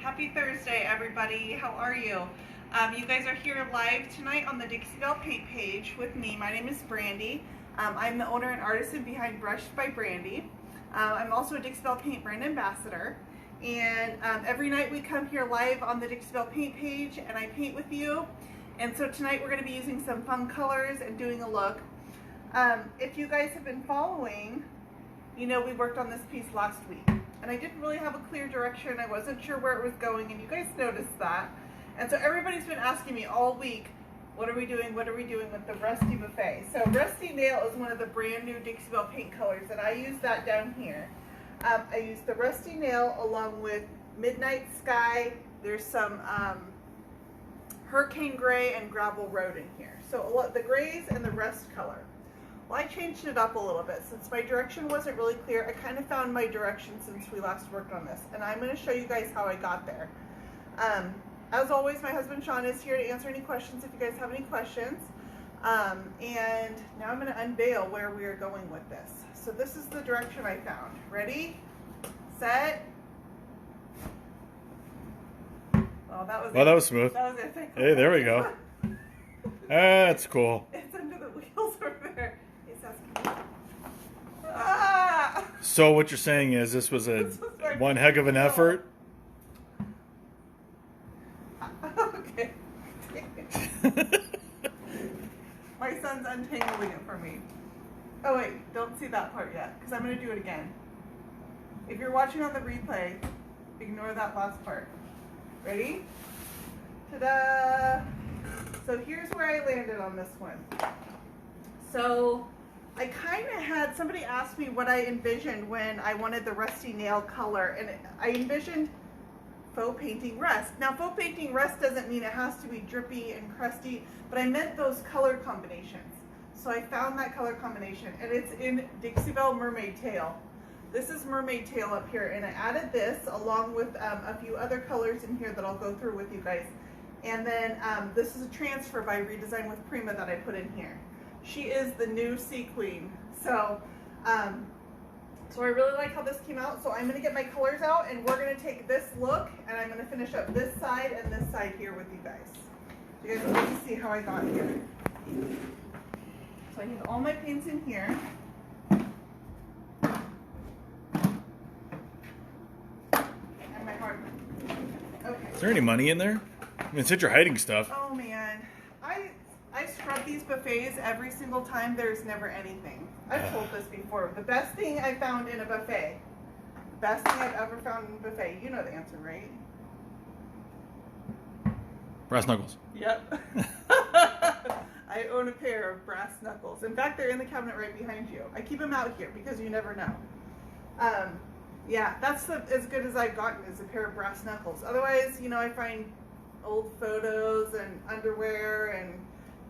Happy Thursday, everybody. How are you? You guys are here live tonight on the Dixie Belle Paint page with me. My name is Brandy. I'm the owner and artisan behind Brushed by Brandy. I'm also a Dixie Belle Paint brand ambassador. And every night we come here live on the Dixie Belle Paint page and I paint with you. And so tonight we're going to be using some fun colors and doing a look. If you guys have been following, you know we worked on this piece last week. And I didn't really have a clear direction. I wasn't sure where it was going, and you guys noticed that. And so everybody's been asking me all week, what are we doing with the Rusty Buffet? So Rusty Nail is one of the brand new Dixie Belle paint colors, and I use that down here. I use the Rusty Nail along with Midnight Sky. There's some Hurricane Gray and Gravel Road in here. So the grays and the rust color. Well, I changed it up a little bit. Since my direction wasn't really clear, I kind of found my direction since we last worked on this. And I'm going to show you guys how I got there. As always, my husband Sean is here to answer any questions if you guys have any questions. And now I'm going to unveil where we are going with this. So this is the direction I found. Ready? Set. Oh, that was smooth. That was it. Hey, there we go. That's cool. It's under the wheels over there. Ah! So what you're saying is this was one heck of an effort? Okay. My son's untangling it for me. Oh wait, don't see that part yet, because I'm going to do it again. If you're watching on the replay, ignore that last part. Ready? Ta-da! So here's where I landed on this one. So I kind of had, somebody asked me what I envisioned when I wanted the Rusty Nail color, and I envisioned faux painting rust. Now faux painting rust doesn't mean it has to be drippy and crusty, but I meant those color combinations. So I found that color combination, and it's in Dixie Belle Mermaid Tail. This is Mermaid Tail up here, and I added this along with a few other colors in here that I'll go through with you guys. And then this is a transfer by Redesign with Prima that I put in here. She is the new Sea Queen. So, so I really like how this came out. So I'm going to get my colors out, and we're going to take this look, and I'm going to finish up this side and this side here with you guys. You guys will get to see how I got here. So I need all my paints in here. And my hardware. Okay. Is there any money in there? I mean, it said you're hiding stuff. Oh man, I scrub these buffets every single time. There's never anything. I've told this before. The best thing I found in a buffet, best thing I've ever found in a buffet. You know the answer, right? Brass knuckles. Yep. I own a pair of brass knuckles. In fact, they're in the cabinet right behind you. I keep them out here because you never know. Yeah, that's as good as I've gotten is a pair of brass knuckles. Otherwise, you know, I find old photos and underwear,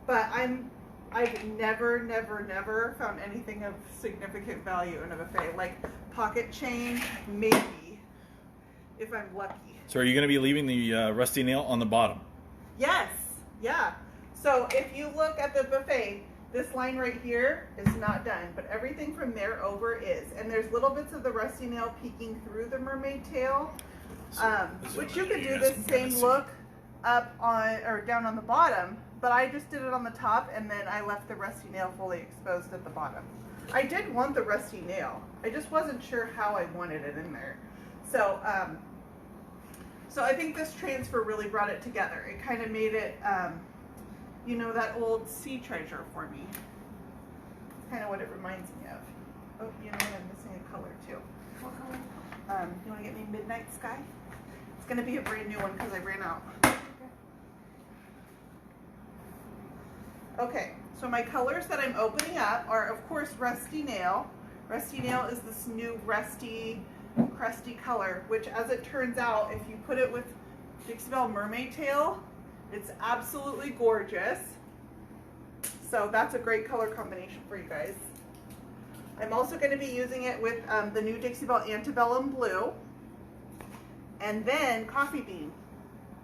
but I've never found anything of significant value in a buffet. Like pocket change, maybe, if I'm lucky. So are you going to be leaving the Rusty Nail on the bottom? Yes, yeah. So if you look at the buffet, this line right here is not done, but everything from there over is. And there's little bits of the Rusty Nail peeking through the Mermaid Tail, which you could do this same look up on or down on the bottom, but I just did it on the top, and then I left the Rusty Nail fully exposed at the bottom. I did want the Rusty Nail. I just wasn't sure how I wanted it in there. So so I think this transfer really brought it together. It kind of made it you know, that old sea treasure for me. It's kind of what it reminds me of. Oh, you know what, I'm missing a color too. What color? You want to get me Midnight Sky? It's going to be a brand new one because I ran out. Okay, so my colors that I'm opening up are, of course, Rusty Nail. Rusty Nail is this new rusty, crusty color, which, as it turns out, if you put it with Dixie Belle Mermaid Tail, it's absolutely gorgeous. So that's a great color combination for you guys. I'm also going to be using it with the new Dixie Belle Antebellum Blue. And then Coffee Bean.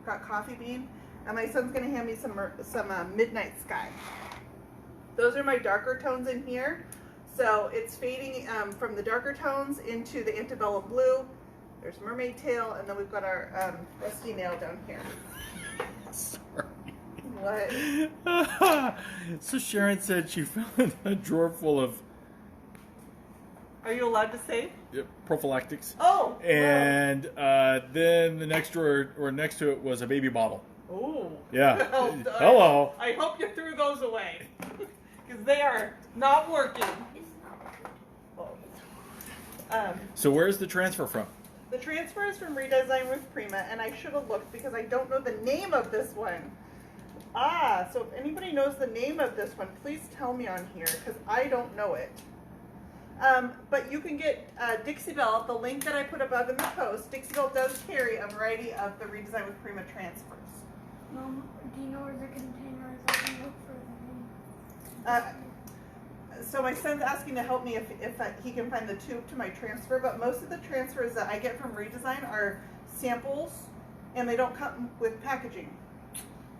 Got Coffee Bean. And my son's going to hand me some Midnight Sky. Those are my darker tones in here. So it's fading from the darker tones into the Antebellum Blue. There's mermaid tail, and then we've got our rusty nail down here. Sorry. What? So Sharon said she found a drawer full of Are you allowed to say? prophylactics. Oh! And then the next drawer, or next to it, was a baby bottle. Oh. Yeah. Well, Hello. I hope you threw those away. Because they are not working. So where's the transfer from? The transfer is from Redesign with Prima, and I should have looked because I don't know the name of this one. So if anybody knows the name of this one, please tell me on here because I don't know it. But you can get Dixie Belle, the link that I put above in the post. Dixie Belle does carry a variety of the Redesign with Prima transfers. Mom, do you know where the container is? I can look for the name. So my son's asking to help me if he can find the tube to my transfer, but most of the transfers that I get from Redesign are samples, and they don't come with packaging.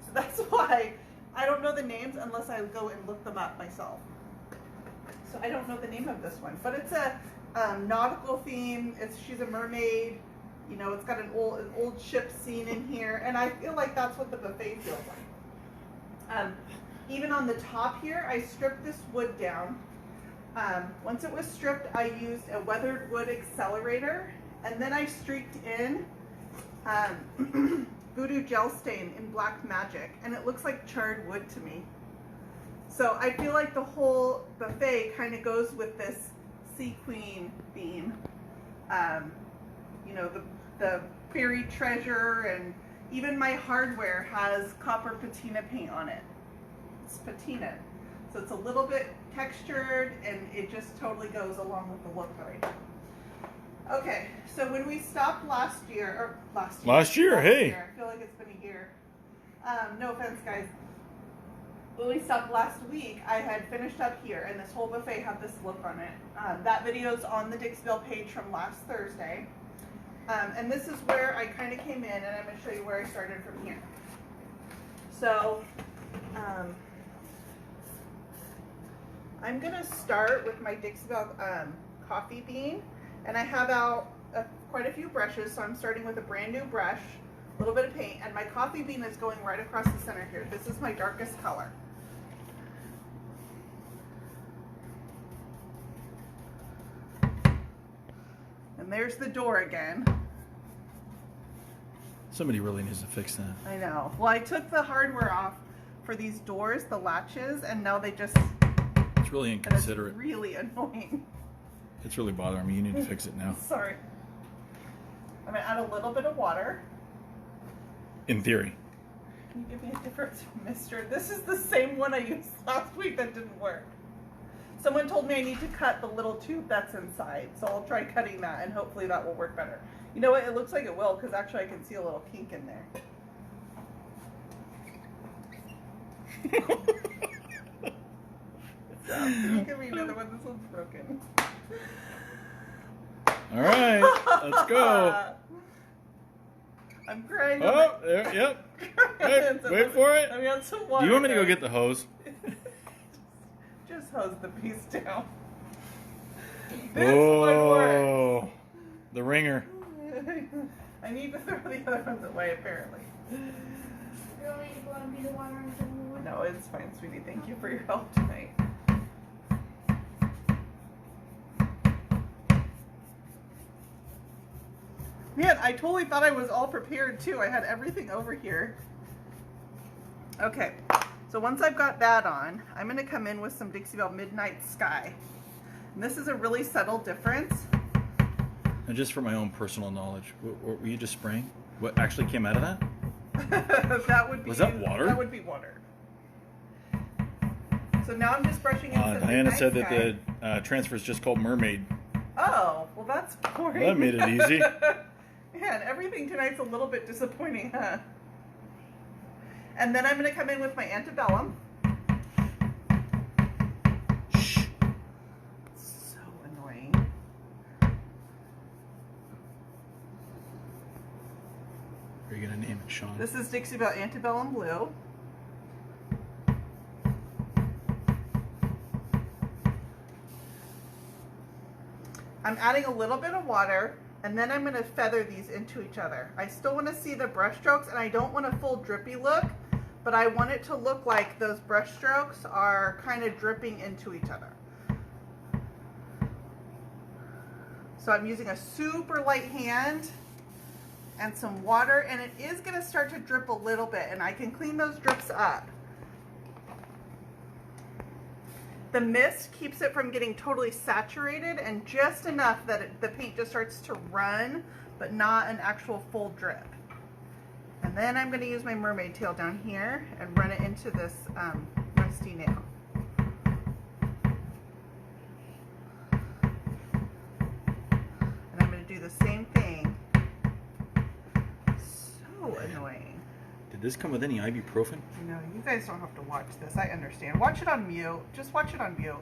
So that's why I don't know the names unless I go and look them up myself. So I don't know the name of this one, but it's a nautical theme. She's a mermaid. You know, it's got an old ship scene in here, and I feel like that's what the buffet feels like. Even on the top here, I stripped this wood down. Once it was stripped, I used a weathered wood accelerator, and then I streaked in Voodoo Gel Stain in Black Magic, and it looks like charred wood to me. So I feel like the whole buffet kind of goes with this Sea Queen theme. You know, the buried treasure, and even my hardware has copper patina paint on it. It's patina, so it's a little bit textured, and it just totally goes along with the look that I do. Okay, so when we stopped last year, hey. I feel like it's been a year. No offense, guys. When we stopped last week, I had finished up here, and this whole buffet had this look on it. That video's on the Dixie Belle page from last Thursday. And this is where I kind of came in, and I'm going to show you where I started from here. So, I'm going to start with my Dixie Belle coffee bean, and I have out quite a few brushes, so I'm starting with a brand new brush, a little bit of paint, and my coffee bean is going right across the center here. This is my darkest color. And there's the door again. Somebody really needs to fix that. I know. Well, I took the hardware off for these doors, the latches, and now they just... It's really inconsiderate. It's really annoying. It's really bothering me. You need to fix it now. Sorry. I'm going to add a little bit of water. In theory. Can you give me a different mister? This is the same one I used last week that didn't work. Someone told me I need to cut the little tube that's inside, so I'll try cutting that, and hopefully that will work better. You know what? It looks like it will, because actually I can see a little kink in there. Can you give me another one? This one's broken. All right, let's go. I'm crying. Oh, there, yep. Wait for it. I'm on some water. Do you want me to go get the hose? Just hose the piece down. This one works. The ringer. I need to throw the other ones away, apparently. Really, you want to be the one or the one? No, it's fine, sweetie. Thank you for your help tonight. Man, I totally thought I was all prepared too. I had everything over here. Okay, so once I've got that on, I'm going to come in with some Dixie Belle Midnight Sky. And this is a really subtle difference. And just for my own personal knowledge, were you just spraying? What actually came out of that? That would be. Was that water? That would be water. So now I'm just brushing in some Diana Midnight said Sky. that the transfer is just called Mermaid. Oh, well that's boring. Well, that made it easy. Man, everything tonight's a little bit disappointing, huh? And then I'm going to come in with my antebellum. Shh. So annoying. Are you going to name it Sean? This is Dixie Belle Antebellum Blue. I'm adding a little bit of water, And then I'm going to feather these into each other. I still want to see the brush strokes, and I don't want a full drippy look, but I want it to look like those brush strokes are kind of dripping into each other. So I'm using a super light hand and some water, and it is going to start to drip a little bit, and I can clean those drips up. The mist keeps it from getting totally saturated, and just enough that the paint just starts to run, but not an actual full drip. And then I'm going to use my mermaid tail down here and run it into this rusty nail. And I'm going to do the same thing. So annoying. Did this come with any ibuprofen? No, you guys don't have to watch this. I understand. Watch it on mute. Just watch it on mute.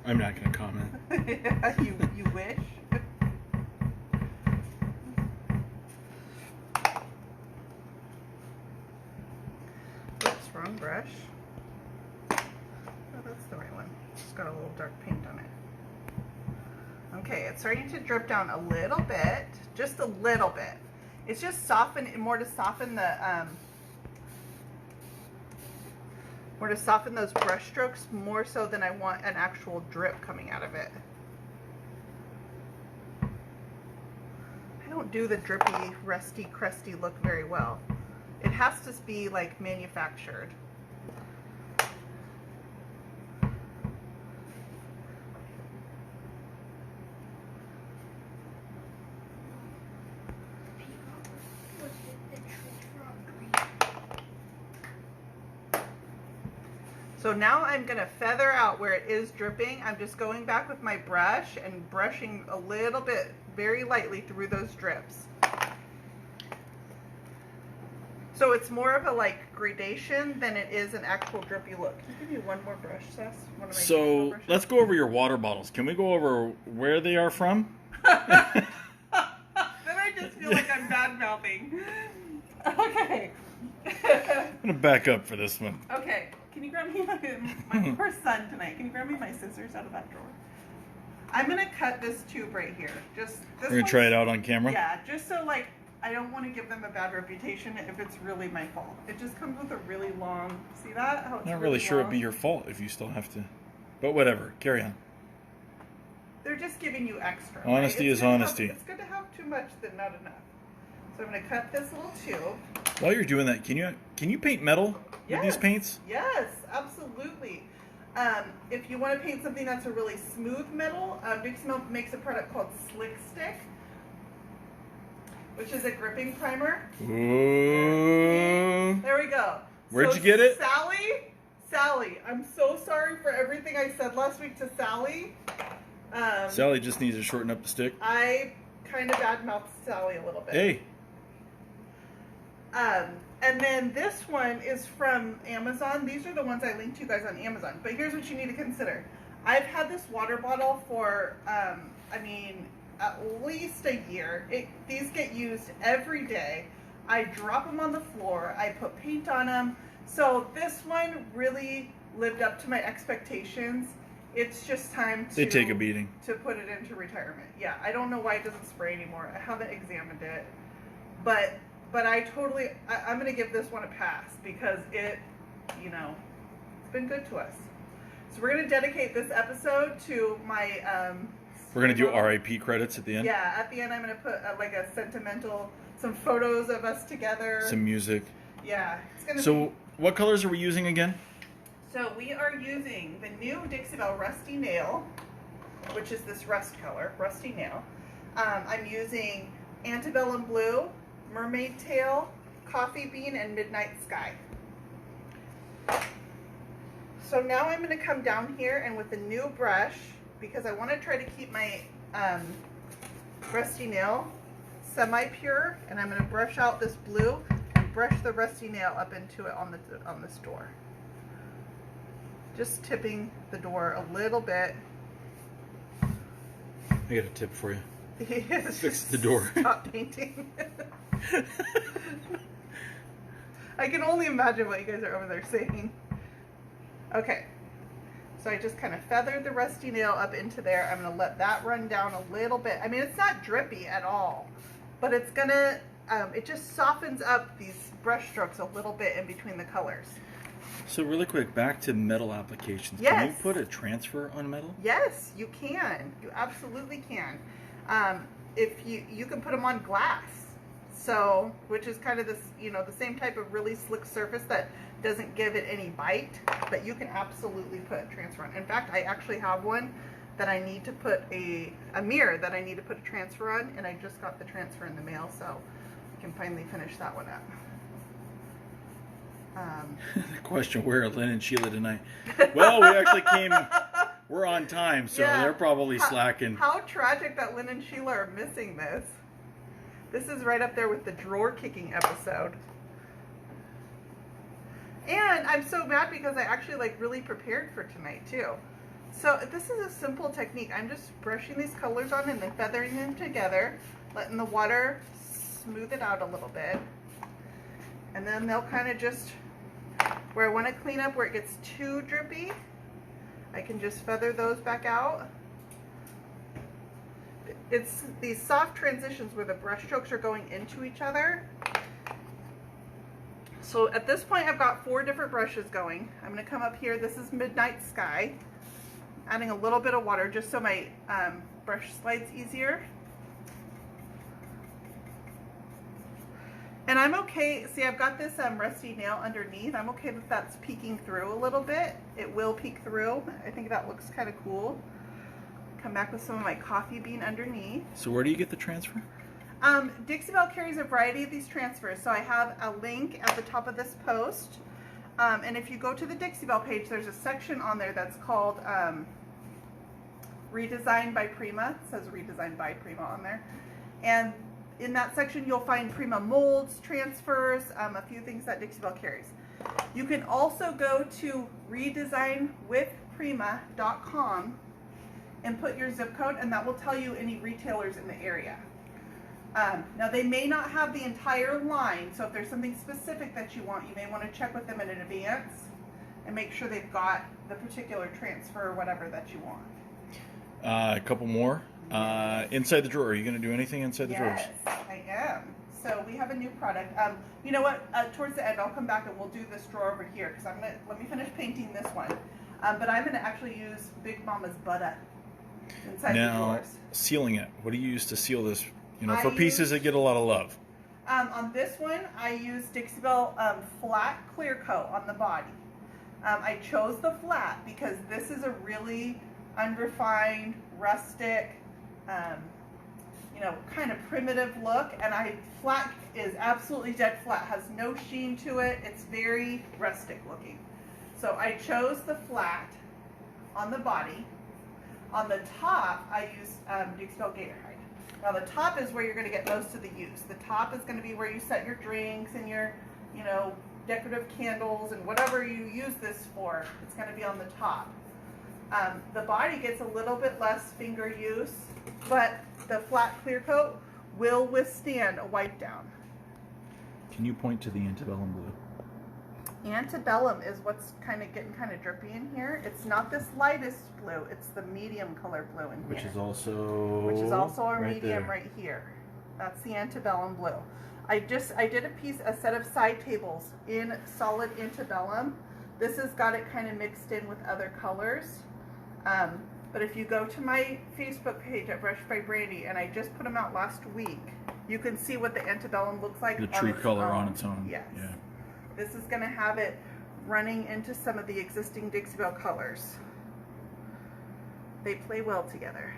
I'm not going to comment. Yeah, you wish. Oops, wrong brush. Oh, that's the right one. It's got a little dark paint on it. Okay, it's starting to drip down a little bit. Just a little bit. It's just more to soften those brush strokes more so than I want an actual drip coming out of it. I don't do the drippy, rusty, crusty look very well. It has to be like manufactured. So now I'm going to feather out where it is dripping. I'm just going back with my brush and brushing a little bit very lightly through those drips. So it's more of a like gradation than it is an actual drippy look. Can you give me one more brush, Sess? So let's go over your water bottles. Can we go over where they are from? Then I just feel like I'm bad mouthing. Okay. I'm going to back up for this one. Okay. Can you grab me my poor son tonight? Can you grab me my scissors out of that drawer? I'm going to cut this tube right here. We're going to try it out on camera? Yeah, just so like I don't want to give them a bad reputation if it's really my fault. It just comes with a really long, see that? How it's Not really sure it'd be your fault if you still have to, but whatever, carry on. They're just giving you extra. Honesty is honesty. It's good to have too much than not enough. So I'm going to cut this little tube. While you're doing that, can you paint metal with these paints? Yes, absolutely. If you want to paint something that's a really smooth metal, Dixie makes a product called Slick Stick, which is a gripping primer. Ooh. There we go. Where'd you get it? Sally, I'm so sorry for everything I said last week to Sally. Sally just needs to shorten up the stick. I kind of badmouthed Sally a little bit. Hey. And then this one is from Amazon. These are the ones I linked to you guys on Amazon. But here's what you need to consider. I've had this water bottle for, at least a year. These get used every day. I drop them on the floor. I put paint on them. So this one really lived up to my expectations. It's just time to... They take a beating. ...to put it into retirement. Yeah, I don't know why it doesn't spray anymore. I haven't examined it. But I'm going to give this one a pass because it's been good to us. So we're going to dedicate this episode to my... We're going to do RIP credits at the end? Yeah, at the end I'm going to put some photos of us together. Some music. Yeah. So what colors are we using again? So we are using the new Dixie Belle Rusty Nail, which is this rust color, Rusty Nail. I'm using Antebellum Blue, Mermaid Tail, Coffee Bean, and Midnight Sky. So now I'm going to come down here and with a new brush, because I want to try to keep my rusty nail semi-pure, and I'm going to brush out this blue and brush the rusty nail up into it on this door. Just tipping the door a little bit. I got a tip for you. Yes, fix the door. Stop painting. I can only imagine what you guys are over there saying. Okay. So I just kind of feathered the rusty nail up into there. I'm going to let that run down a little bit. I mean, it's not drippy at all, but it's going to, it just softens up these brush strokes a little bit in between the colors. So really quick, back to metal applications. Yes. Can you put a transfer on metal? Yes, you can. You absolutely can. If you can put them on glass. So, which is kind of this, you know, the same type of really slick surface that doesn't give it any bite, but you can absolutely put a transfer on. In fact, I actually have one that I need to put a mirror that I need to put a transfer on, and I just got the transfer in the mail, so I can finally finish that one up. The question, where are Lynn and Sheila tonight? Well, we actually came, we're on time, so Yeah. they're probably slacking. How tragic that Lynn and Sheila are missing this. This is right up there with the drawer kicking episode. And I'm so mad because I actually like really prepared for tonight too. So this is a simple technique. I'm just brushing these colors on and then feathering them together, letting the water smooth it out a little bit. And then they'll kind of just, where I want to clean up where it gets too drippy, I can just feather those back out. It's these soft transitions where the brush strokes are going into each other. So at this point I've got 4 different brushes going. I'm going to come up here. This is Midnight Sky. Adding a little bit of water just so my brush slides easier. And I'm okay, see I've got this rusty nail underneath. I'm okay that that's peeking through a little bit. It will peek through. I think that looks kind of cool. Come back with some of my coffee bean underneath. So where do you get the transfer? Dixie Belle carries a variety of these transfers. So I have a link at the top of this post. And if you go to the Dixie Belle page, there's a section on there that's called Redesign by Prima. It says Redesign by Prima on there. And in that section, you'll find Prima molds, transfers, a few things that Dixie Belle carries. You can also go to redesignwithprima.com and put your zip code, and that will tell you any retailers in the area. Now they may not have the entire line, so if there's something specific that you want, you may want to check with them in advance and make sure they've got the particular transfer or whatever that you want. A couple more. Inside the drawer, are you going to do anything inside the drawers? Yes, I am. So we have a new product. You know what? Towards the end, I'll come back and we'll do this drawer over here because let me finish painting this one. But I'm gonna actually use Big Mama's butter inside the Now, drawers. sealing it. What do you use to seal this? You know, for I pieces that get a lot of love. On this one, I use Dixie Belle flat clear coat on the body. I chose the flat because this is a really unrefined, rustic, you know, kind of primitive look, and flat is absolutely dead flat, has no sheen to it. It's very rustic looking. So I chose the flat on the body. On the top, I use Dixie Belle Gator Hide. Now the top is where you're going to get most of the use. The top is going to be where you set your drinks and your, you know, decorative candles and whatever you use this for. It's going to be on the top. The body gets a little bit less finger use, but the flat clear coat will withstand a wipe down. Can you point to the antebellum blue? Antebellum is what's getting kind of drippy in here. It's not this lightest blue, it's the medium color blue in here. Which is also a right medium there. right here. That's the antebellum blue. I did a set of side tables in solid antebellum. This has got it kind of mixed in with other colors. But if you go to my Facebook page at Brush by Brandy, and I just put them out last week, you can see what the antebellum looks like. The true color on its own. Yes. Yeah. This is going to have it running into some of the existing Dixie Belle colors. They play well together.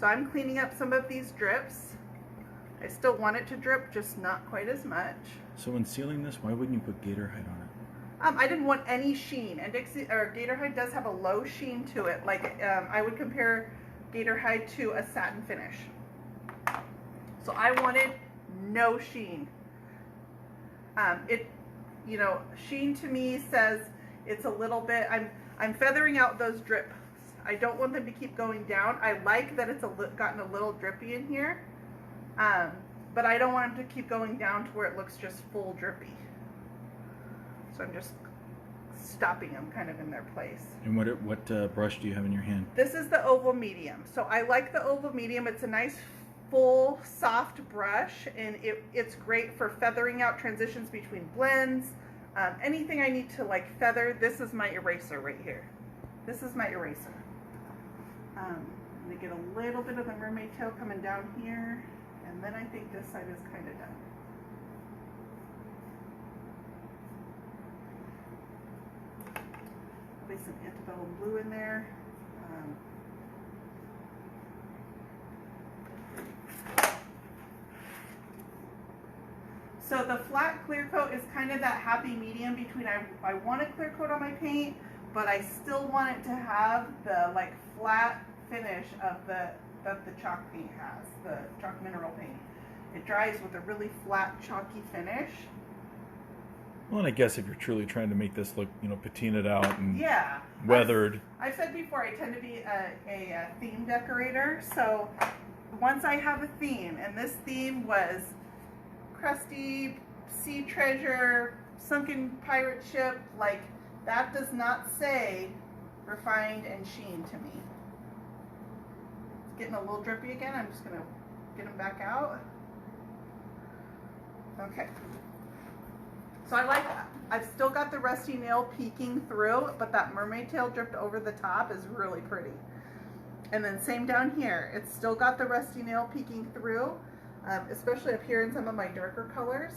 So I'm cleaning up some of these drips. I still want it to drip, just not quite as much. So when sealing this, why wouldn't you put gator hide on it? I didn't want any sheen, and Gator Hide does have a low sheen to it. Like I would compare Gator Hide to a satin finish. So I wanted no sheen. You know, sheen to me says it's a little bit. I'm feathering out those drips. I don't want them to keep going down. I like that it's gotten a little drippy in here, but I don't want them to keep going down to where it looks just full drippy. So I'm just stopping them kind of in their place. And what brush do you have in your hand? This is the oval medium. So I like the oval medium. It's a nice full soft brush, and it's great for feathering out transitions between blends. Anything I need to like feather, this is my eraser right here. This is my eraser. I'm gonna get a little bit of the mermaid tail coming down here, and then I think this side is kind of done. Place some antebellum blue in there. So the flat clear coat is kind of that happy medium between I want a clear coat on my paint, but I still want it to have the like flat finish of that the chalk paint has, the chalk mineral paint. It dries with a really flat chalky finish. Well, and I guess if you're truly trying to make this look, patinaed out and Yeah. weathered. I've said before, I tend to be a theme decorator. So once I have a theme, and this theme was crusty sea treasure, sunken pirate ship, like that does not say refined and sheen to me. It's getting a little drippy again. I'm just gonna get them back out. Okay. So I like that. I've still got the rusty nail peeking through, but that mermaid tail dripped over the top is really pretty. And then same down here. It's still got the rusty nail peeking through, especially up here in some of my darker colors.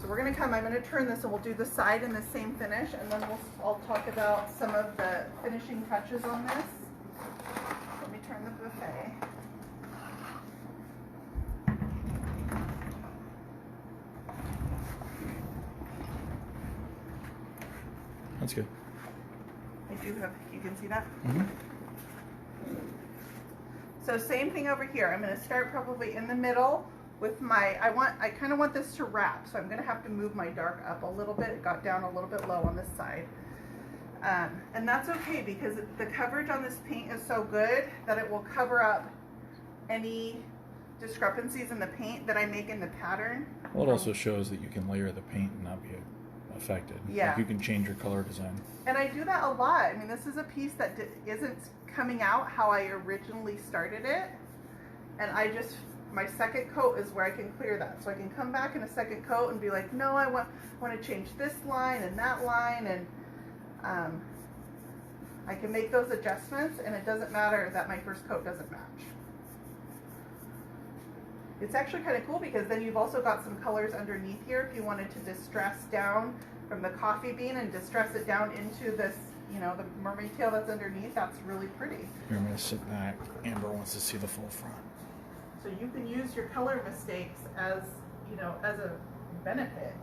So we're gonna I'm gonna turn this and we'll do the side in the same finish, and then I'll talk about some of the finishing touches on this. Let me turn the buffet. That's good. I do have, you can see that? Mm-hmm. So same thing over here. I'm going to start probably in the middle with my, I kind of want this to wrap, so I'm going to have to move my dark up a little bit. It got down a little bit low on this side. And that's okay because the coverage on this paint is so good that it will cover up any discrepancies in the paint that I make in the pattern. Well, it also shows that you can layer the paint and not be affected. Yeah. Like you can change your color design. And I do that a lot. I mean, this is a piece that isn't coming out how I originally started it. And my second coat is where I can clear that. So I can come back in a second coat and be like, no, I want to change this line and that line. And I can make those adjustments, and it doesn't matter that my first coat doesn't match. It's actually kind of cool because then you've also got some colors underneath here if you wanted to distress down from the coffee bean and distress it down into this, the mermaid tail that's underneath. That's really pretty. Here, I'm going to sit back. Amber wants to see the full front. So you can use your color mistakes as, as a benefit.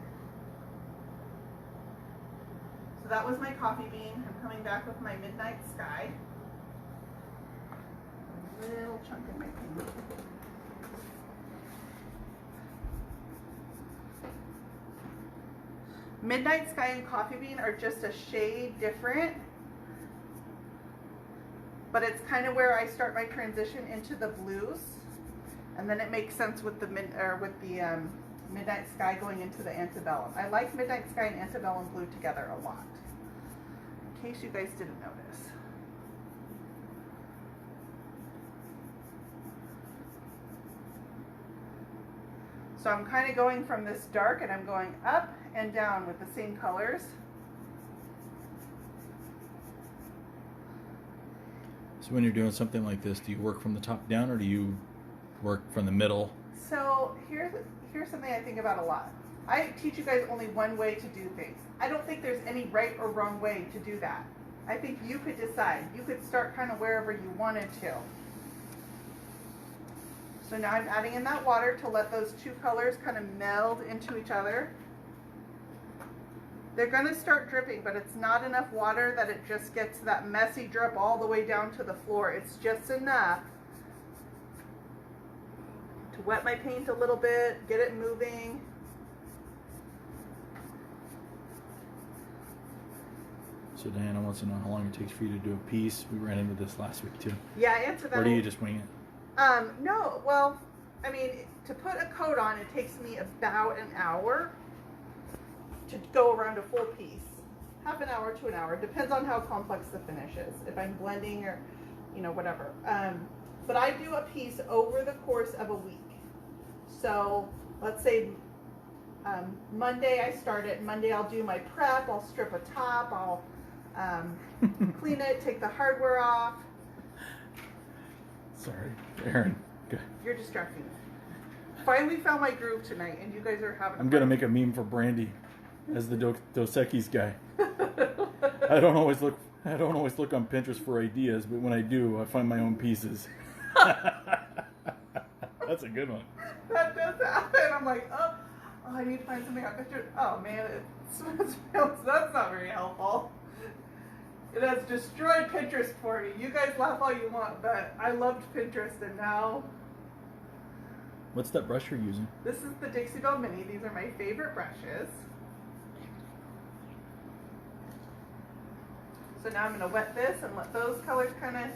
So that was my coffee bean. I'm coming back with my midnight sky. A little chunk in my paint. Midnight Sky and Coffee Bean are just a shade different, but it's kind of where I start my transition into the blues, and then it makes sense with the Midnight Sky going into the antebellum. I like Midnight Sky and antebellum blue together a lot, in case you guys didn't notice. So I'm kind of going from this dark, and I'm going up and down with the same colors. So when you're doing something like this, do you work from the top down or do you work from the middle? So here's something I think about a lot. I teach you guys only one way to do things. I don't think there's any right or wrong way to do that. I think you could decide. You could start kind of wherever you wanted to. So now I'm adding in that water to let those two colors kind of meld into each other. They're going to start dripping, but it's not enough water that it just gets that messy drip all the way down to the floor. It's just enough to wet my paint a little bit, get it moving. So Diana wants to know how long it takes for you to do a piece. We ran into this last week too. Yeah, I answered that. Or do you just wing it? No, well, I mean, to put a coat on, it takes me about an hour. to go around a full piece. Half an hour to an hour, depends on how complex the finish is. If I'm blending or, you know, whatever. But I do a piece over the course of a week. So let's say Monday I start it. Monday I'll do my prep. I'll strip a top. I'll clean it, take the hardware off. Sorry, Aaron. Good. You're distracting me. Finally found my groove tonight, and you guys are having. I'm gonna make a meme for Brandy as the Dos Equis guy. I don't always look on Pinterest for ideas, but when I do, I find my own pieces. That's a good one. That does happen. I'm like, oh, I need to find something on Pinterest. Oh man, that's not very helpful. It has destroyed Pinterest for me. You guys laugh all you want, but I loved Pinterest, and now. What's that brush you're using? This is the Dixie Belle Mini. These are my favorite brushes. So now I'm going to wet this and let those colors kind of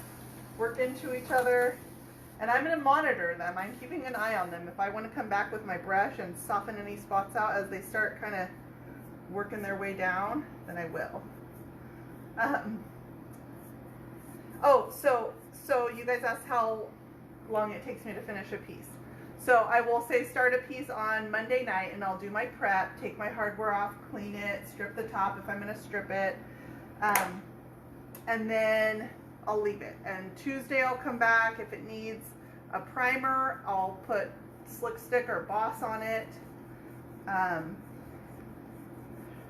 work into each other. And I'm going to monitor them. I'm keeping an eye on them. If I want to come back with my brush and soften any spots out as they start kind of working their way down, then I will. So you guys asked how long it takes me to finish a piece. So I will say start a piece on Monday night, and I'll do my prep, take my hardware off, clean it, strip the top if I'm going to strip it, and then I'll leave it. And Tuesday I'll come back. If it needs a primer, I'll put Slick Stick or Boss on it.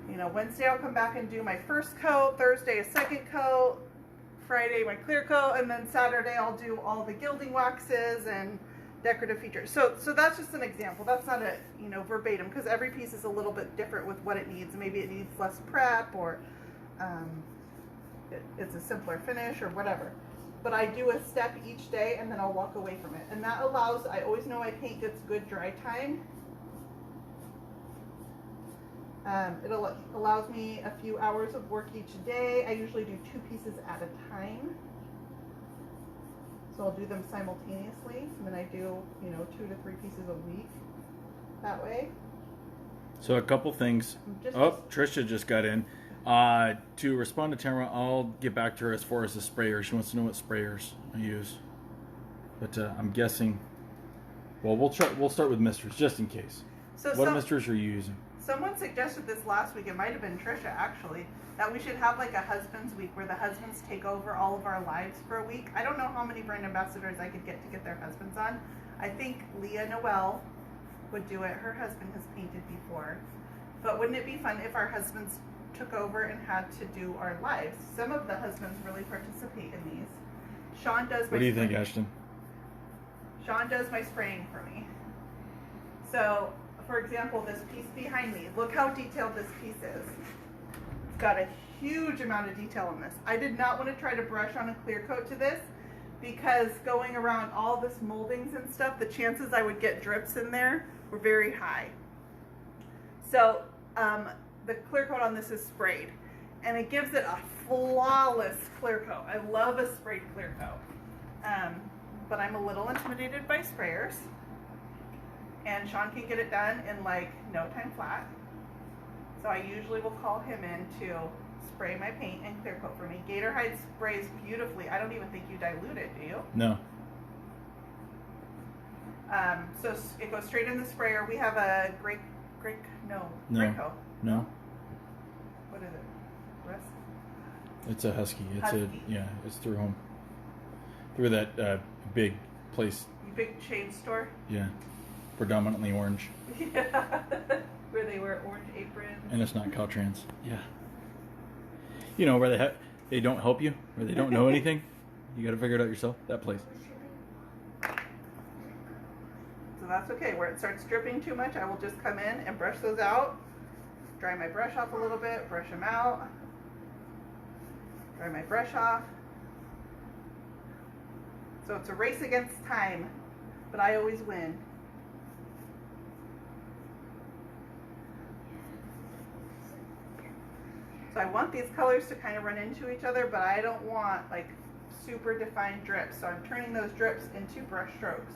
You know, Wednesday I'll come back and do my first coat, Thursday a second coat, Friday my clear coat, and then Saturday I'll do all the gilding waxes and decorative features. So that's just an example. That's not a, you know, verbatim, because every piece is a little bit different with what it needs. Maybe it needs less prep, or it's a simpler finish, or whatever. But I do a step each day, and then I'll walk away from it. And that allows, I always know my paint gets good dry time. It allows me a few hours of work each day. I usually do 2 pieces at a time. So I'll do them simultaneously, and then I do, you know, 2 to 3 pieces a week that way. So a couple things. Trisha just got in. To respond to Tamara, I'll get back to her as far as the sprayer. She wants to know what sprayers I use. But I'm guessing, well, we'll start with misters just in case. So what misters are you using? Someone suggested this last week. It might have been Trisha, actually, that we should have like a husband's week where the husbands take over all of our lives for a week. I don't know how many brand ambassadors I could get to get their husbands on. I think Leah Noel would do it. Her husband has painted before. But wouldn't it be fun if our husbands took over and had to do our lives? Some of the husbands really participate in these. Sean does my What do you think, Ashton? Sean does my spraying for me. So, for example, this piece behind me, look how detailed this piece is. It's got a huge amount of detail in this. I did not want to try to brush on a clear coat to this, because going around all this moldings and stuff, the chances I would get drips in there were very high. So the clear coat on this is sprayed, and it gives it a flawless clear coat. I love a sprayed clear coat, but I'm a little intimidated by sprayers. And Sean can get it done in like no time flat. So I usually will call him in to spray my paint and clear coat for me. Gator Hide sprays beautifully. I don't even think you dilute it, do you? No. So it goes straight in the sprayer. We have a Graco. No. What is it? Rest? It's a Husky. Husky. It's through that big place. Big chain store. Yeah. Predominantly orange. Yeah. Where they wear orange aprons. And it's not Caltrans. Yeah. You know, where they don't help you, where they don't know anything. You got to figure it out yourself. That place. So that's okay. Where it starts dripping too much, I will just come in and brush those out. Dry my brush off a little bit, brush them out. Dry my brush off. So it's a race against time, but I always win. So I want these colors to kind of run into each other, but I don't want like super defined drips. So I'm turning those drips into brush strokes.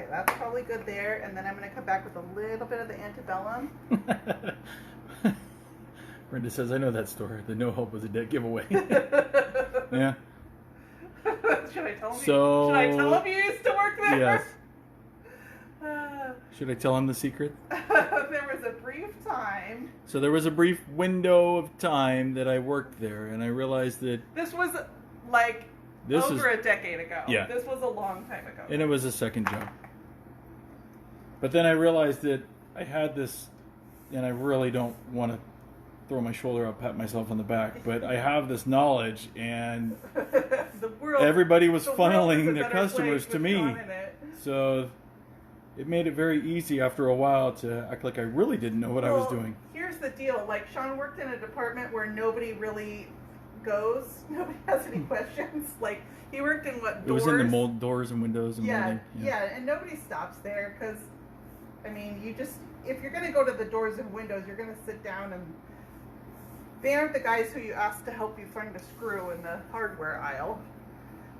Okay, that's probably good there. And then I'm going to come back with a little bit of the antebellum. Brenda says, I know that store. The no help was a dead giveaway. Yeah. Should I tell him? So, should I tell him you used to work there? Yes. Should I tell him the secret? There was a brief time. So there was a brief window of time that I worked there, and I realized that This was like This over is- a decade ago. Yeah. This was a long time ago. and it was a second job. But then I realized that I had this, and I really don't want to throw my shoulder up, pat myself on the back, but I have this knowledge, and the world. everybody was the world is funneling a their better customers place to with me. Sean in it. So it made it very easy after a while to act like I really didn't know what I was Well, doing. Here's the deal. Like, Sean worked in a department where nobody really goes. Nobody has any questions. Like, he worked in what, It doors? was in the mold doors and windows and Yeah, molding. yeah, and nobody stops there because, I mean, you just, if you're going to go to the doors and windows, you're going to sit down and they aren't the guys who you ask to help you find a screw in the hardware aisle.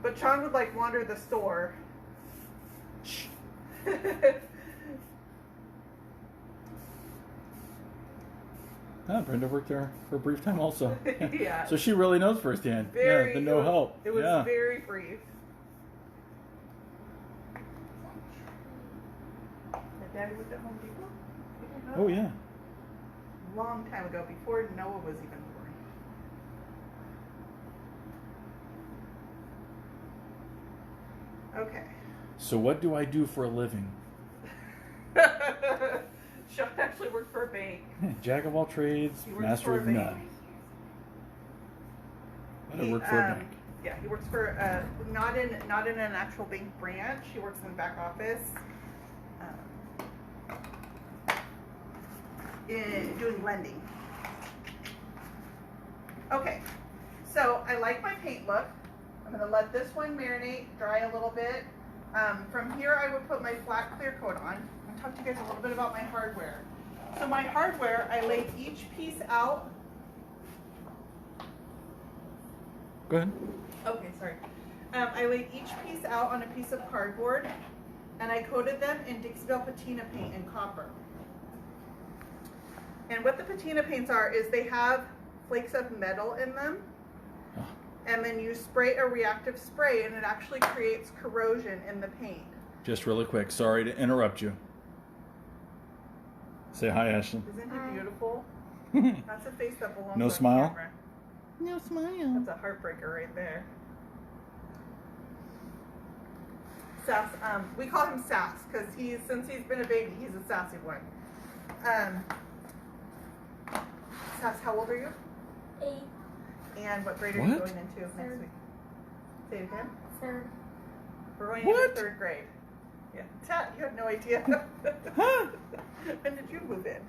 But Sean would, like, wander the store. Brenda worked there for a brief time also. Yeah. So she really knows firsthand. Very, the no help. It was yeah. very brief. Did Daddy worked at Home Depot? You didn't know Oh that? yeah. Long time ago, before Noah was even born. Okay. So what do I do for a living? Sean actually worked for a bank. Jack of all trades, He works master for a of bank. none. But I He, work for a bank. Yeah, he works for not in an actual bank branch. He works in the back office, doing lending. Okay, so I like my paint look. I'm gonna let this one marinate, dry a little bit. From here, I would put my flat clear coat on. I'll talk to you guys a little bit about my hardware. So my hardware, I laid each piece out. Go ahead. Okay, sorry. I laid each piece out on a piece of cardboard, and I coated them in Dixieville patina paint and copper. And what the patina paints are is they have flakes of metal in them, Oh. and then you spray a reactive spray, and it actually creates corrosion in the paint. Just really quick, sorry to interrupt you. Say hi, Ashley. Isn't he beautiful? That's a face that belongs No on smile? camera. No smile. That's a heartbreaker right there. Sass, we call him Sass because since he's been a baby, he's a sassy one. Sass, how old are you? 8, And what grade are you What? going into next Third. week? Say it again. 3rd. We're going What? into 3rd grade. Yeah. Tat, you had no idea. Huh? When did you move in?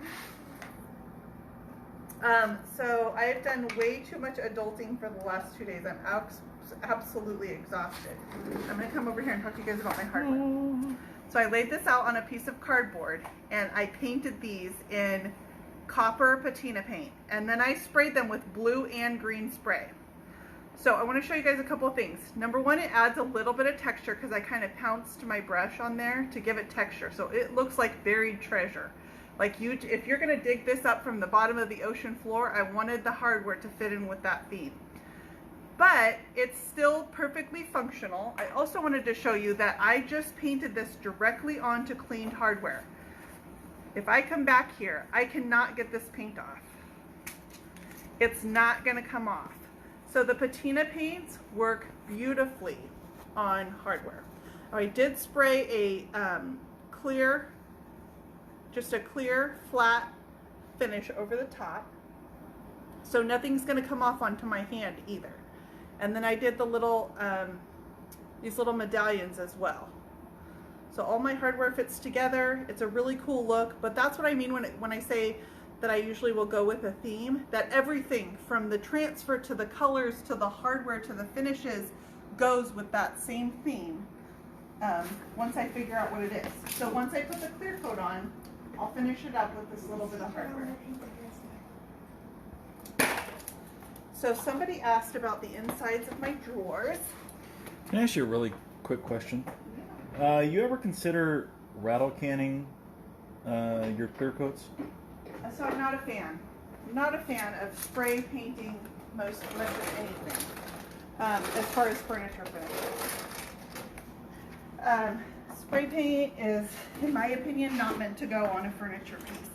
So I have done way too much adulting for the last 2 days. I'm absolutely exhausted. I'm going to come over here and talk to you guys about my hardware. So I laid this out on a piece of cardboard and I painted these in copper patina paint. And then I sprayed them with blue and green spray. So I want to show you guys a couple of things. Number one, it adds a little bit of texture because I kind of pounced my brush on there to give it texture. So it looks like buried treasure. Like if you're going to dig this up from the bottom of the ocean floor, I wanted the hardware to fit in with that theme. But it's still perfectly functional. I also wanted to show you that I just painted this directly onto cleaned hardware. If I come back here, I cannot get this paint off. It's not going to come off. So the patina paints work beautifully on hardware. I did spray a clear, just a clear flat finish over the top. So nothing's going to come off onto my hand either. And then I did the little, these little medallions as well. So all my hardware fits together. It's a really cool look, but that's what I mean when I say that I usually will go with a theme, that everything from the transfer to the colors to the hardware to the finishes goes with that same theme once I figure out what it is. So once I put the clear coat on, I'll finish it up with this little bit of hardware. So somebody asked about the insides of my drawers. Can I ask you a really quick question? You ever consider rattle canning your clear coats? So I'm not a fan. I'm not a fan of spray painting much of anything as far as furniture finish. Spray paint is, in my opinion, not meant to go on a furniture piece.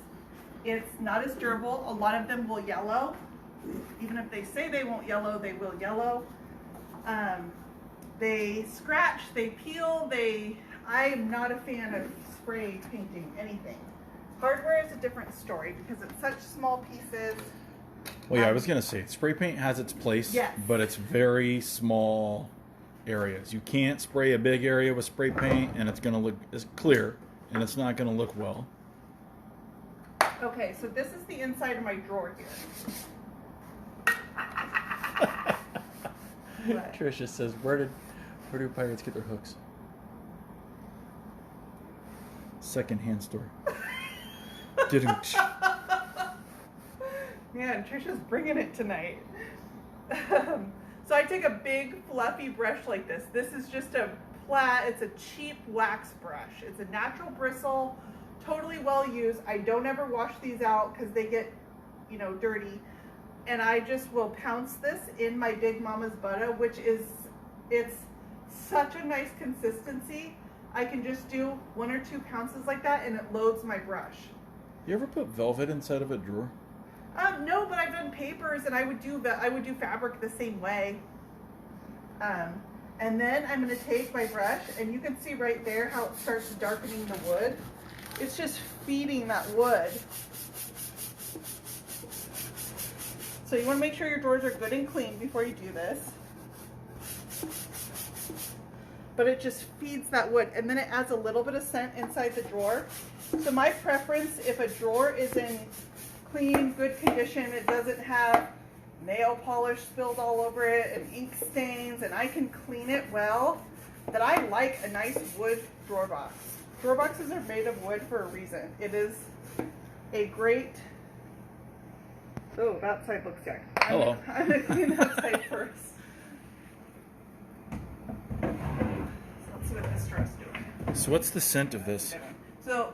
It's not as durable. A lot of them will yellow. Even if they say they won't yellow, they will yellow. They scratch, they peel, I am not a fan of spray painting anything. Hardware is a different story because it's such small pieces. Well, yeah, I was going to say, spray paint has its place, yes, but it's very small areas. You can't spray a big area with spray paint and it's going to look clear and it's not going to look well. Okay, so this is the inside of my drawer here. Trisha says, where do pirates get their hooks? Second-hand store. Man, Trisha's bringing it tonight. So I take a big fluffy brush like this. This is just it's a cheap wax brush. It's a natural bristle, totally well used. I don't ever wash these out because they get, dirty. And I just will pounce this in my Big Mama's butter, it's such a nice consistency. I can just do 1 or 2 pounces like that and it loads my brush. You ever put velvet inside of a drawer? No, but I've done papers and I would do fabric the same way. And then I'm going to take my brush and you can see right there how it starts darkening the wood. It's just feeding that wood. So you want to make sure your drawers are good and clean before you do this. But it just feeds that wood and then it adds a little bit of scent inside the drawer. So my preference, if a drawer is in clean, good condition, it doesn't have nail polish spilled all over it and ink stains, and I can clean it well, that I like a nice wood drawer box. Drawer boxes are made of wood for a reason. It is a great... Oh, that side looks yuck. Hello. I'm going to clean that side first. So let's see what this drawer's doing. So what's the scent of this? So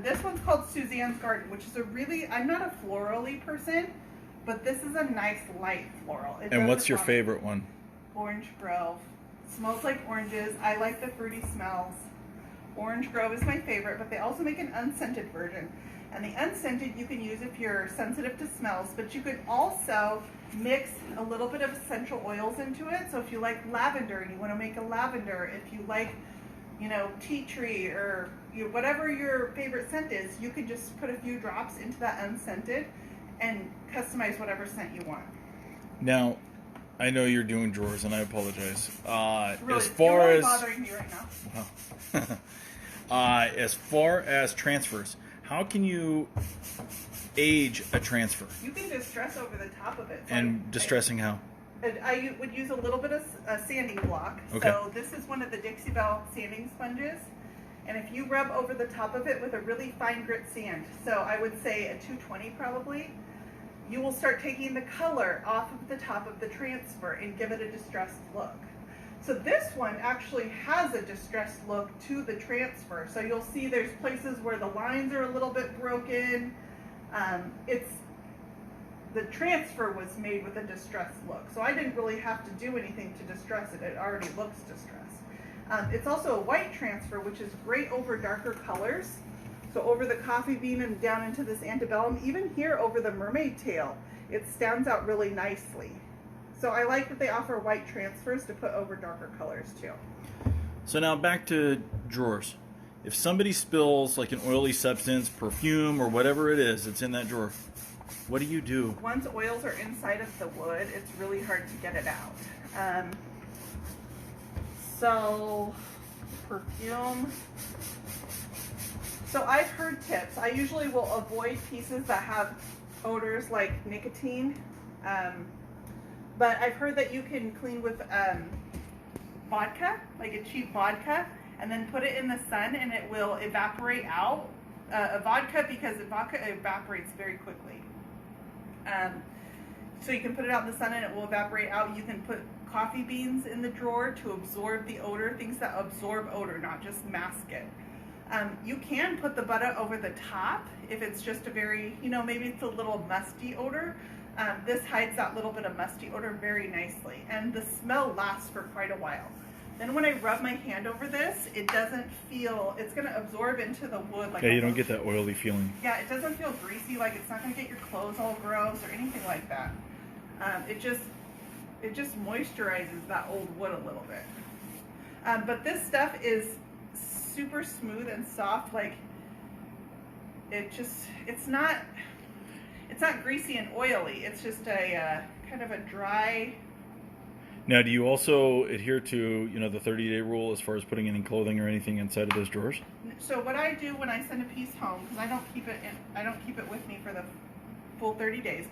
this one's called Suzanne's Garden, which is I'm not a florally person, but this is a nice light floral. And what's your favorite one? Orange Grove. Smells like oranges. I like the fruity smells. Orange Grove is my favorite, but they also make an unscented version. And the unscented you can use if you're sensitive to smells, but you could also mix a little bit of essential oils into it. So if you like lavender and you want to make a lavender, if you like, tea tree or whatever your favorite scent is, you can just put a few drops into that unscented and customize whatever scent you want. Now, I know you're doing drawers, and I apologize. Really, as far you're really as bothering me right now. Wow. As far as transfers, how can you age a transfer? You can distress over the top of it. So And distressing how? I would use a little bit of a sanding block. Okay. So this is one of the Dixie Belle sanding sponges. And if you rub over the top of it with a really fine grit sand, so I would say a 220 probably, you will start taking the color off of the top of the transfer and give it a distressed look. So this one actually has a distressed look to the transfer. So you'll see there's places where the lines are a little bit broken. The transfer was made with a distressed look. So I didn't really have to do anything to distress it. It already looks distressed. It's also a white transfer, which is great over darker colors. So over the coffee bean and down into this antebellum, even here over the mermaid tail, it stands out really nicely. So I like that they offer white transfers to put over darker colors too. So now back to drawers. If somebody spills like an oily substance, perfume, or whatever it is that's in that drawer, what do you do? Once oils are inside of the wood, it's really hard to get it out. So perfume. So I've heard tips. I usually will avoid pieces that have odors like nicotine. But I've heard that you can clean with vodka, like a cheap vodka, and then put it in the sun and it will evaporate out. Vodka, because vodka evaporates very quickly. So you can put it out in the sun and it will evaporate out. You can put coffee beans in the drawer to absorb the odor, things that absorb odor, not just mask it. You can put the butter over the top if it's just a very, maybe it's a little musty odor. This hides that little bit of musty odor very nicely, and the smell lasts for quite a while. Then when I rub my hand over this, it doesn't feel, it's going to absorb into the wood. Like you don't get that oily feeling. Yeah, it doesn't feel greasy, like it's not going to get your clothes all gross or anything like that. It just moisturizes that old wood a little bit. But this stuff is super smooth and soft, like it's not greasy and oily. It's just a kind of a dry. Now, do you also adhere to, the 30-day rule as far as putting any clothing or anything inside of those drawers? So what I do when I send a piece home, because I don't keep it with me for the full 30 days.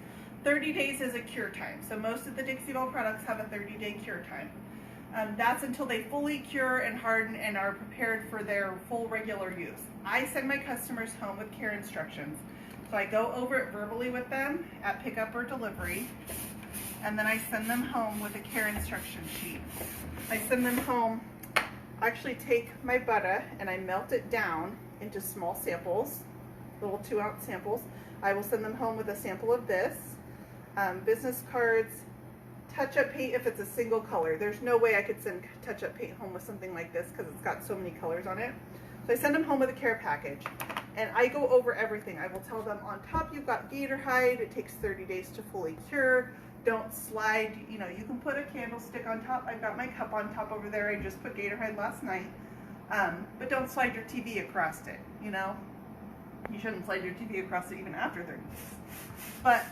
30 days is a cure time. So most of the Dixie Belle products have a 30-day cure time. That's until they fully cure and harden and are prepared for their full regular use. I send my customers home with care instructions. So I go over it verbally with them at pickup or delivery, and then I send them home with a care instruction sheet. I send them home, I actually take my butter and I melt it down into small samples, little 2-ounce samples. I will send them home with a sample of this, business cards, touch-up paint if it's a single color. There's no way I could send touch-up paint home with something like this because it's got so many colors on it. So I send them home with a care package, and I go over everything. I will tell them on top you've got gator hide. It takes 30 days to fully cure. Don't slide, you can put a candlestick on top. I've got my cup on top over there. I just put gator hide last night. But don't slide your TV across it, You shouldn't slide your TV across it even after 30 days. But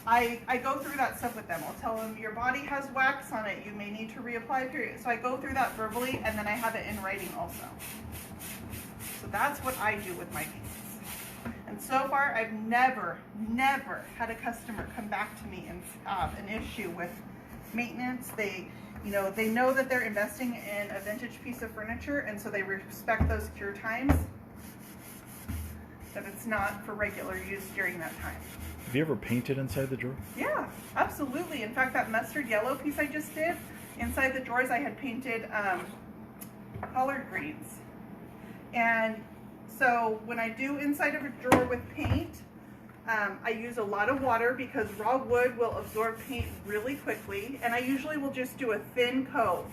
I go through that stuff with them. I'll tell them your body has wax on it. You may need to reapply period. So I go through that verbally, and then I have it in writing also. So that's what I do with my pieces. And so far, I've never had a customer come back to me and have an issue with maintenance. They know that they're investing in a vintage piece of furniture, and so they respect those cure times. That it's not for regular use during that time. Have you ever painted inside the drawer? Yeah, absolutely. In fact, that mustard yellow piece I just did, inside the drawers I had painted collard greens. And so when I do inside of a drawer with paint, I use a lot of water because raw wood will absorb paint really quickly. And I usually will just do a thin coat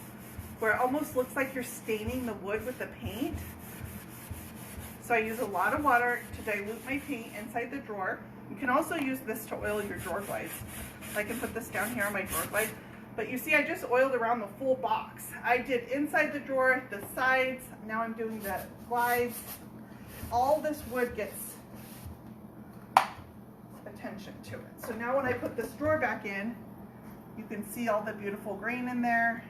where it almost looks like you're staining the wood with the paint. So I use a lot of water to dilute my paint inside the drawer. You can also use this to oil your drawer glides. I can put this down here on my drawer glide. But you see, I just oiled around the full box. I did inside the drawer, the sides, now I'm doing the glides. All this wood gets attention to it. So now when I put this drawer back in, you can see all the beautiful grain in there.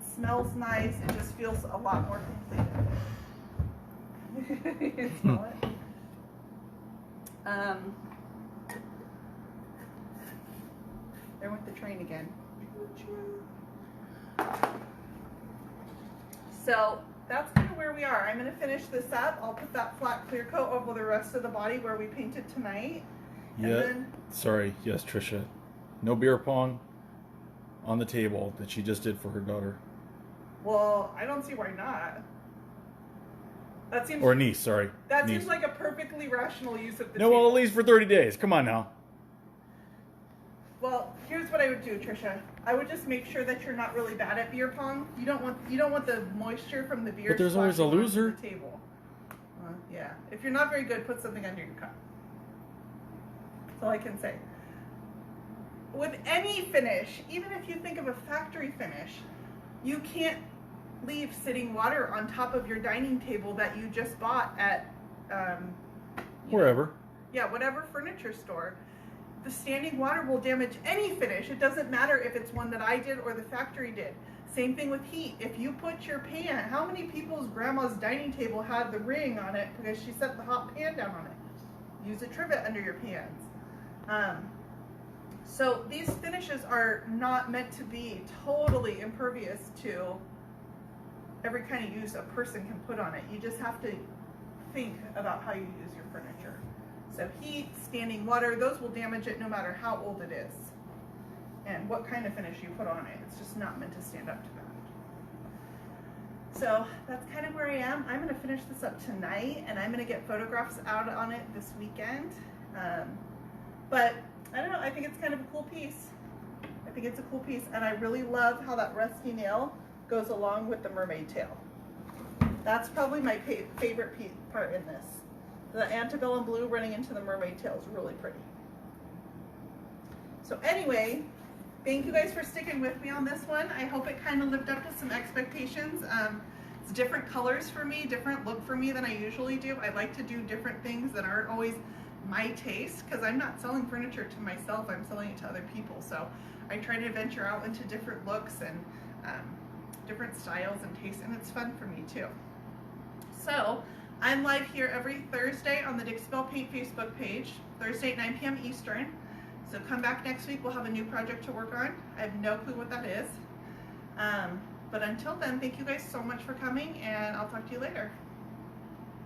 It smells nice, it just feels a lot more complete. You smell it? There went the train again. So that's kind of where we are. I'm going to finish this up. I'll put that flat clear coat over the rest of the body where we painted tonight. Yeah. Sorry. Yes, Trisha. No beer pong on the table that she just did for her daughter. Well, I don't see why not. That seems. Or niece, sorry. That niece. seems like a perfectly rational use of the No, table. well, at least for 30 days. Come on now. Well, here's what I would do, Trisha. I would just make sure that you're not really bad at beer pong. You don't want the moisture from the beer. But there's always a splashing loser. onto the table. Yeah. If you're not very good, put something under your cup. That's all I can say. With any finish, even if you think of a factory finish, you can't leave sitting water on top of your dining table that you just bought at Wherever. Yeah, whatever furniture store. The standing water will damage any finish. It doesn't matter if it's one that I did or the factory did. Same thing with heat. If you put your pan, how many people's grandma's dining table had the ring on it because she set the hot pan down on it? Use a trivet under your pans. So these finishes are not meant to be totally impervious to every kind of use a person can put on it. You just have to think about how you use your furniture. So heat, standing water, those will damage it no matter how old it is. And what kind of finish you put on it. It's just not meant to stand up to that. So that's kind of where I am. I'm going to finish this up tonight, and I'm going to get photographs out on it this weekend. But I don't know, I think it's kind of a cool piece. I think it's a cool piece, and I really love how that rusty nail goes along with the mermaid tail. That's probably my favorite part in this. The antebellum blue running into the mermaid tail is really pretty. So anyway, thank you guys for sticking with me on this one. I hope it kind of lived up to some expectations. It's different colors for me, different look for me than I usually do. I like to do different things that aren't always my taste, because I'm not selling furniture to myself, I'm selling it to other people. So I try to venture out into different looks and different styles and tastes, and it's fun for me too. So I'm live here every Thursday on the Dixbell Paint Facebook page, Thursday at 9 p.m. Eastern. So come back next week, we'll have a new project to work on. I have no clue what that is. But until then, thank you guys so much for coming, and I'll talk to you later.